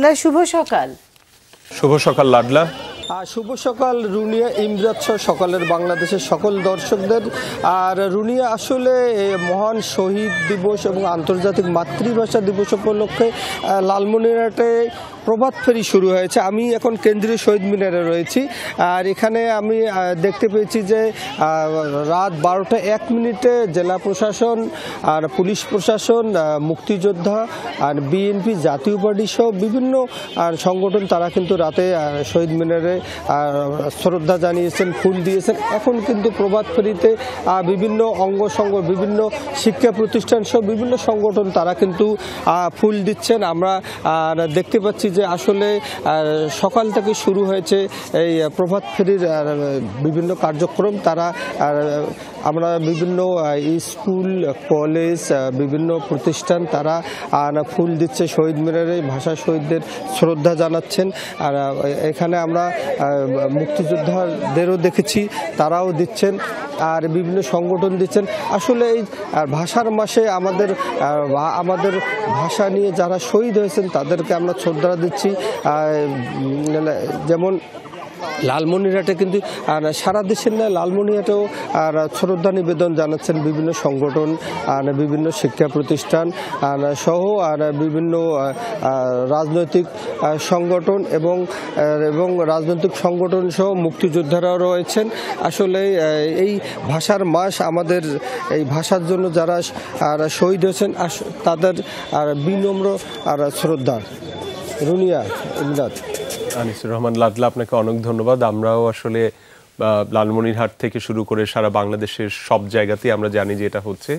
লাডলা, শুভ সকাল। শুভ সকাল লাডলা। শুভ সকাল রুনিয়া, ইমরাত সহ সকালের বাংলাদেশের সকল দর্শকদের। আর রুনিয়া, আসলে মহান শহীদ দিবস এবং আন্তর্জাতিক মাতৃভাষা দিবস উপলক্ষে লালমনিরহাটে প্রভাত ফেরি শুরু হয়েছে। আমি এখন কেন্দ্রীয় শহীদ মিনারে রয়েছি। আর এখানে আমি দেখতে পেয়েছি যে রাত 12টা 1 মিনিটে জেলা প্রশাসন আর পুলিশ প্রশাসন, মুক্তিযোদ্ধা আর বিএনপি, জাতীয় পার্টি সহ বিভিন্ন সংগঠন তারা কিন্তু রাতে শহীদ মিনারে শ্রদ্ধা জানিয়েছেন, ফুল দিয়েছেন। এখন কিন্তু প্রভাত ফেরিতে বিভিন্ন অঙ্গসংঘ, বিভিন্ন শিক্ষা প্রতিষ্ঠান সহ বিভিন্ন সংগঠন তারা কিন্তু ফুল দিচ্ছেন। আমরা দেখতে পাচ্ছি যে আসলে সকাল থেকে শুরু হয়েছে এই প্রভাত ফেরির বিভিন্ন কার্যক্রম। তারা আমরা বিভিন্ন স্কুল, কলেজ, বিভিন্ন প্রতিষ্ঠান তারা ফুল দিচ্ছে শহীদ মিনারে, ভাষা শহীদদের শ্রদ্ধা জানাচ্ছেন। আর এখানে আমরা মুক্তিযোদ্ধাদেরও দেখেছি, তারাও দিচ্ছেন আর বিভিন্ন সংগঠন দিচ্ছেন। আসলে এই ভাষার মাসে আমাদের ভাষা নিয়ে যারা শহীদ হয়েছেন তাদেরকে আমরা শ্রদ্ধা দিচ্ছি। যেমন লালমনিরহাটে কিন্তু সারা দেশের নয়, লালমনিরহাটেও শ্রদ্ধা নিবেদন জানাচ্ছেন বিভিন্ন সংগঠন, বিভিন্ন শিক্ষা প্রতিষ্ঠান সহ আর বিভিন্ন রাজনৈতিক সংগঠন এবং রাজনৈতিক সংগঠন সহ মুক্তিযোদ্ধারাও রয়েছেন। আসলে এই ভাষার মাস, আমাদের এই ভাষার জন্য যারা শহীদ হয়েছেন তাদের বিনম্র আর শ্রদ্ধা। রুনিয়া, ইমরাত। আনিসুর রহমান লাডলা, আপনাকে অনেক ধন্যবাদ। আমরাও আসলে লালমনিরহাট থেকে শুরু করে সারা বাংলাদেশের সব জায়গাতেই আমরা জানি যে এটা হচ্ছে।